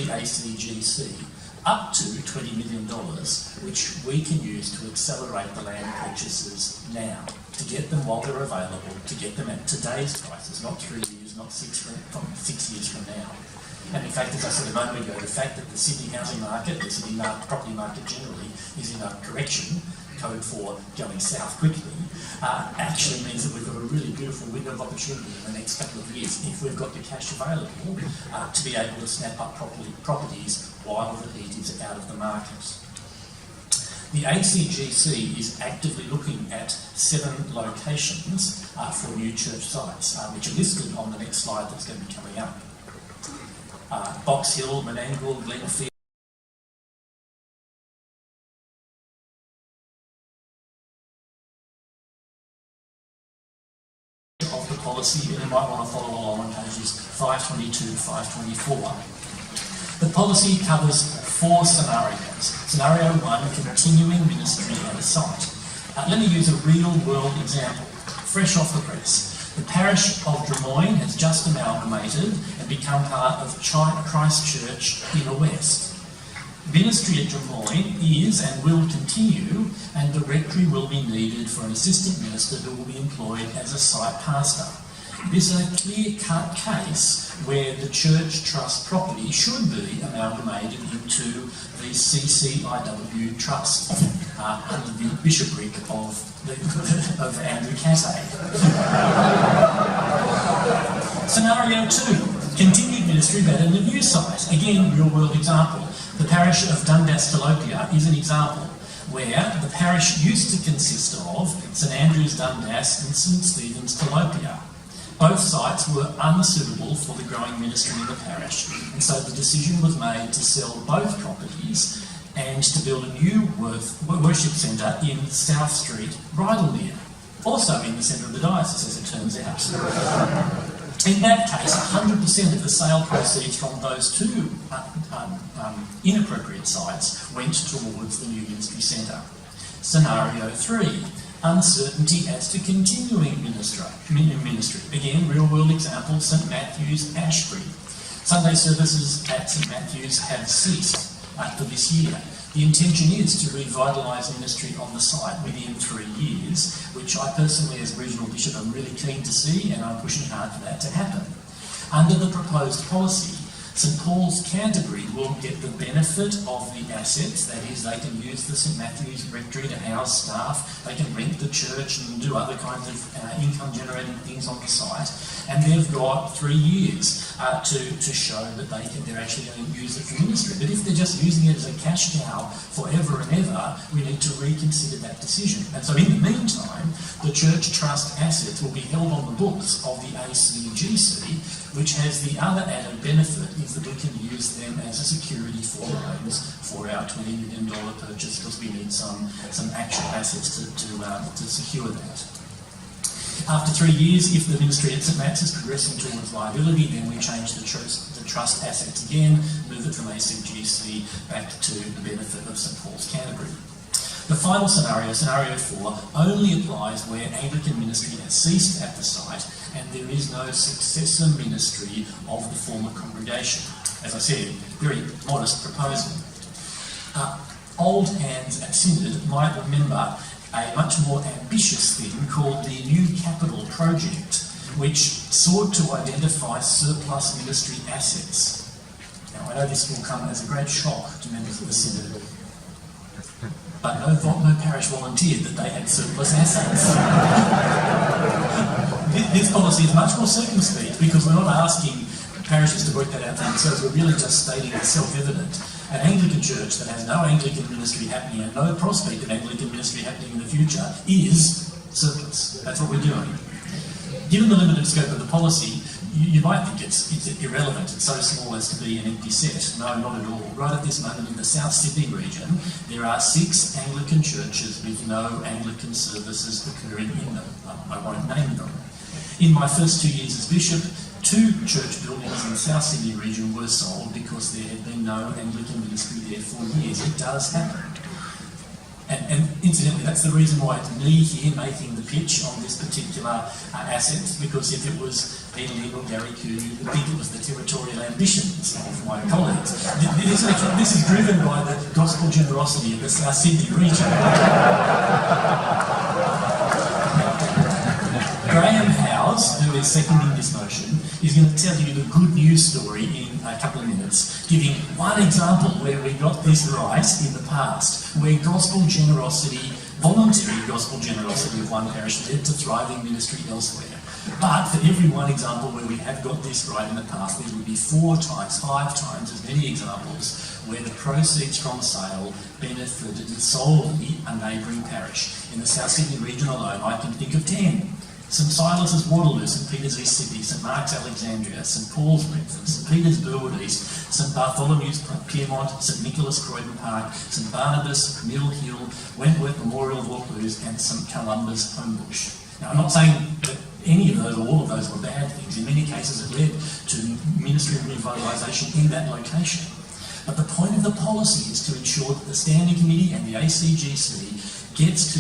the ACGC up to $20 million, which we can use to accelerate the land purchases now, to get them while they're available, to get them at today's prices, not 3 years, not 6 years from now. And in fact, as I said a moment ago, the fact that the Sydney housing market, the Sydney property market generally, is in a correction, code for going south quickly, actually means that we've got a really beautiful window of opportunity in the next couple of years, if we've got the cash available, to be able to snap up properties while the heat is out of the market. The ACGC is actively looking at 7 locations for new church sites, which are listed on the next slide that's going to be coming up. Box Hill, Menangle, Glenfield, of the policy, and you might want to follow along on pages 522 to 524. The policy covers 4 scenarios. Scenario 1, continuing ministry at a site. Let me use a real-world example, fresh off the press. The parish of Drummoyne has just amalgamated and become part of Christ Church Inner West. Ministry at Drummoyne is and will continue, and directory will be needed for an assistant minister who will be employed as a site pastor. This is a clear-cut case where the church trust property should be amalgamated into the CCIW trust under the bishopric of Andrew Cassay. Scenario 2, continued ministry but at a new site. Again, real-world example. The parish of Dundas Talopia is an example where the parish used to consist of St Andrews Dundas and St Stephen's Talopia. Both sites were unsuitable for the growing ministry in the parish, and so the decision was made to sell both properties and to build a new worship centre in South Street, Bridlemere, also in the centre of the diocese, as it turns out. In that case, 100% of the sale proceeds from those 2 inappropriate sites went towards the new ministry centre. Scenario 3. Uncertainty as to continuing ministry. Again, real-world example, St Matthew's, Ashbury. Sunday services at St Matthew's have ceased for this year. The intention is to revitalise ministry on the site within 3 years, which I personally, as regional bishop, am really keen to see, and I'm pushing hard for that to happen. Under the proposed policy, St Paul's Canterbury will get the benefit of the assets, that is, they can use the St Matthew's rectory to house staff, they can rent the church and do other kinds of income-generating things on the site, and they've got 3 years to show that they're actually going to use it for ministry. But if they're just using it as a cash cow forever and ever, we need to reconsider that decision. And so in the meantime, the church trust assets will be held on the books of the ACGC, which has the other added benefit is that we can use them as a security for loans for our $20 million purchase, because we need some actual assets to secure that. After 3 years, if the ministry at St Matt's is progressing towards viability, then we change the trust assets again, move it from ACGC back to the benefit of St Paul's Canterbury. The final scenario, scenario 4, only applies where Anglican ministry has ceased at the site and there is no successor ministry of the former congregation. As I said, very modest proposal. Old hands at Synod might remember a much more ambitious thing called the New Capital Project, which sought to identify surplus ministry assets. Now, I know this will come as a great shock to members of the Synod, but no parish volunteered that they had surplus assets. This policy is much more circumspect, because we're not asking parishes to work that out for themselves, we're really just stating it's self-evident. An Anglican church that has no Anglican ministry happening and no prospect of Anglican ministry happening in the future is surplus. That's what we're doing. Given the limited scope of the policy, you might think it's irrelevant, it's so small as to be an empty set. No, not at all. Right at this moment in the South Sydney region, there are 6 Anglican churches with no Anglican services occurring in them. I won't name them. In my first 2 years as bishop, 2 church buildings in the South Sydney region were sold because there had been no Anglican ministry there for years. It does happen. And incidentally, that's the reason why it's me here making the pitch on this particular asset, because if it was Peter Lee or Gary Coo, you would think it was the territorial ambitions of my colleagues. This is driven by the gospel generosity of the South Sydney region. Graham Howes, who is seconding this motion, is going to tell you the good news story in a couple of minutes, giving one example where we got this right in the past, where gospel generosity, voluntary gospel generosity of one parish led to thriving ministry elsewhere. But for every one example where we have got this right in the past, there would be 4 times, 5 times as many examples where the proceeds from sale benefited solely a neighbouring parish. In the South Sydney region alone, I can think of 10. St Silas's Waterloo, St Peter's East Sydney, St Mark's Alexandria, St Paul's Brentford, St Peter's Burwood East, St Bartholomew's Piermont, St Nicholas Croydon Park, St Barnabas, Mill Hill, Wentworth Memorial Vaucluse and St Columba's Homebush. Now, I'm not saying that any of those or all of those were bad things. In many cases it led to ministry revitalisation in that location. But the point of the policy is to ensure that the Standing Committee and the ACGC gives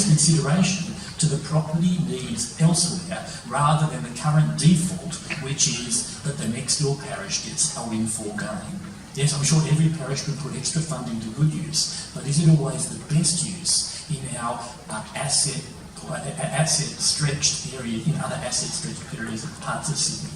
consideration to the property needs elsewhere rather than the current default, which is that the next door parish gets a windfall gain. Yes, I'm sure every parish could put extra funding to good use, but is it always the best use in our asset-stretched area, in other asset-stretched areas of parts of Sydney?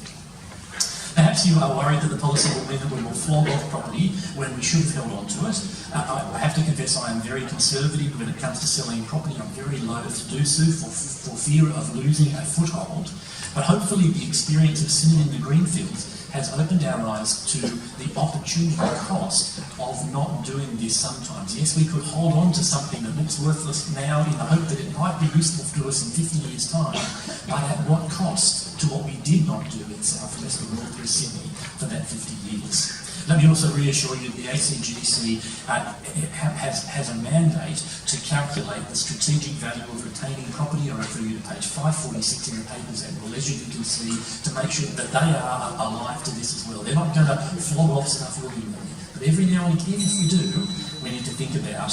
Perhaps you are worried that the policy will mean that we will flog off property when we should have held on to it. I have to confess I am very conservative when it comes to selling property. I'm very loath to do so for fear of losing a foothold. But hopefully the experience of Synod in the Greenfields has opened our eyes to the opportunity cost of not doing this sometimes. Yes, we could hold on to something that looks worthless now in the hope that it might be useful to us in 50 years' time, but at what cost to what we did not do in South West or North West Sydney for that 50 years. Let me also reassure you the ACGC has a mandate to calculate the strategic value of retaining property. I refer you to page 546 in the papers at your leisure, you can see, to make sure that they are alive to this as well. They're not going to flog off stuff willy-nilly. But every now and again, if we do, we need to think about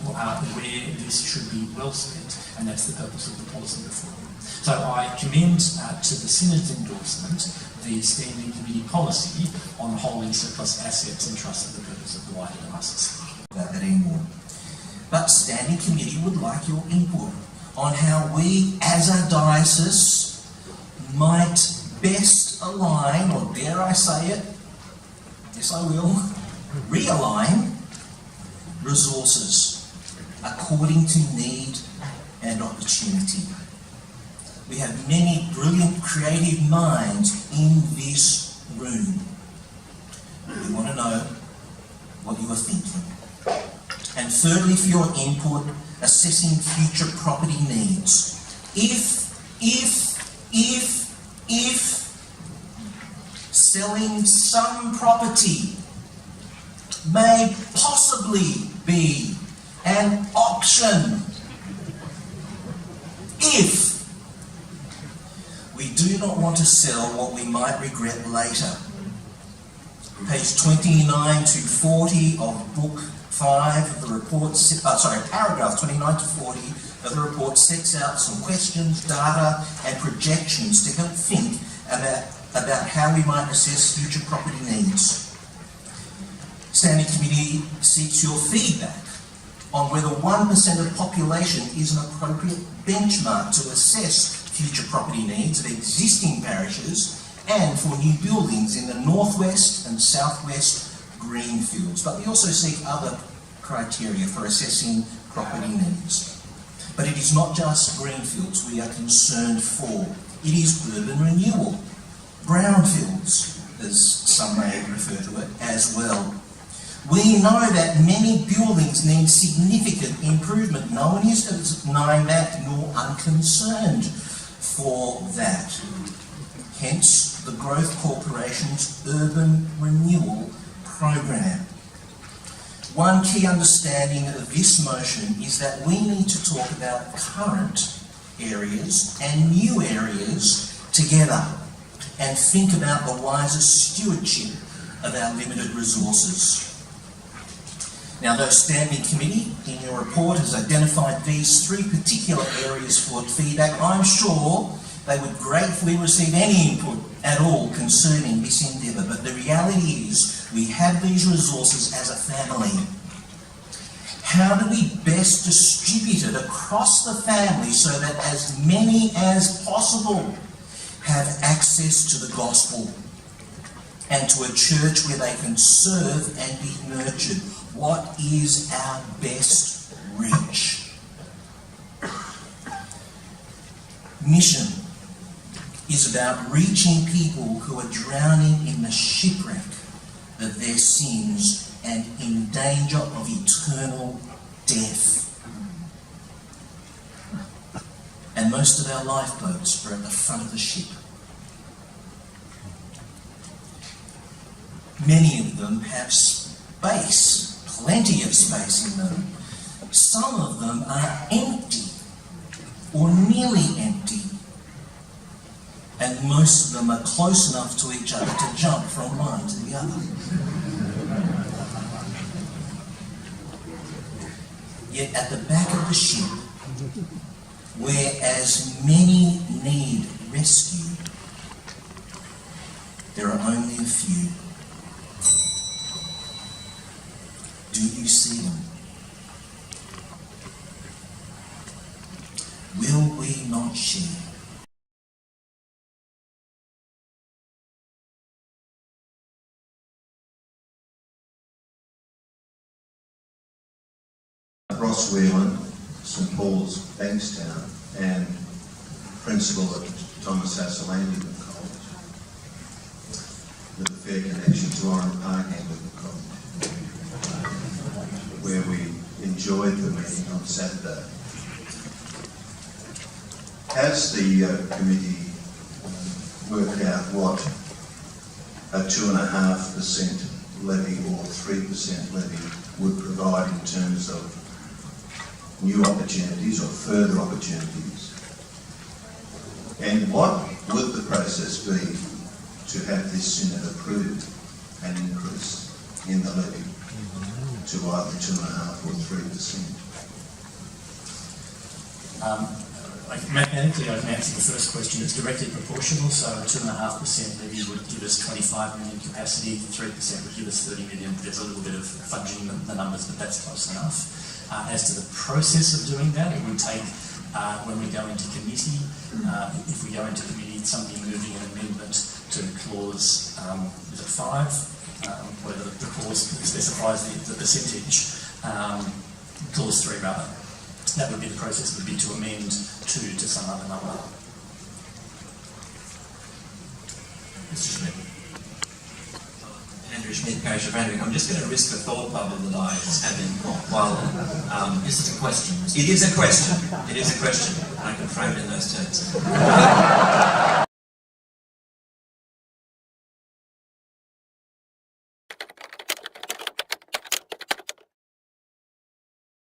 where this should be well spent, and that's the purpose of the policy reform. So I commend to the Synod's endorsement the Standing Committee policy on holding surplus assets and trusts for the purpose of the wider diocese. About that anymore. But Standing Committee would like your input on how we as a diocese might best align, or dare I say it, yes I will, realign resources according to need and opportunity. We have many brilliant creative minds in this room. We want to know what you are thinking. And thirdly, for your input, assessing future property needs. If selling some property may possibly be an option, if we do not want to sell what we might regret later. Page 29 to 40 of Book 5 of the report, paragraph 29 to 40 of the report sets out some questions, data and projections to help think about how we might assess future property needs. Standing Committee seeks your feedback on whether 1% of population is an appropriate benchmark to assess future property needs of existing parishes and for new buildings in the northwest and southwest greenfields. But we also seek other criteria for assessing property needs. But it is not just greenfields we are concerned for. It is urban renewal, brownfields, as some may refer to it, as well. We know that many buildings need significant improvement. No one is denying that, nor unconcerned for that. Hence, the Growth Corporation's Urban Renewal Program. One key understanding of this motion is that we need to talk about current areas and new areas together and think about the wisest stewardship of our limited resources. Now, though Standing Committee in your report has identified these 3 particular areas for feedback, I'm sure they would gratefully receive any input at all concerning this endeavour, but the reality is we have these resources as a family. How do we best distribute it across the family so that as many as possible have access to the gospel and to a church where they can serve and be nurtured? What is our best reach? Mission is about reaching people who are drowning in the shipwreck of their sins and in danger of eternal death. And most of our lifeboats are at the front of the ship. Many of them have space, plenty of space in them. Some of them are empty or nearly empty. And most of them are close enough to each other to jump from one to the other. Yet at the back of the ship, where as many need rescue, there are only a few. Do you see them? Will we not share? Ross Whelan, St Paul's, Bankstown, and principal at Thomas Hassel Anglican College, with a fair connection to Oran Park Anglican College, where we enjoyed the meeting on Saturday. Has the committee worked out what a 2.5% levy or 3% levy would provide in terms of new opportunities or further opportunities? And what would the process be to have this Synod approve an increase in the levy to either 2.5% or 3%? Mathematically, I can answer the first question. It's directly proportional, so a 2.5% levy would give us 25 million capacity, 3% would give us 30 million. There's a little bit of fudging the numbers, but that's close enough. As to the process of doing that, it would take, when we go into committee, if we go into committee, somebody moving an amendment to clause, is it 5? Whatever the clause specifies the percentage, clause 3 rather. That would be the process, would be to amend 2 to some other number. Mr. Schmidt. Andrew Schmidt, Parish of Randwick. I'm just going to risk the thought bubble that I was having while... This is a question. It is a question. It is a question. I can frame it in those terms.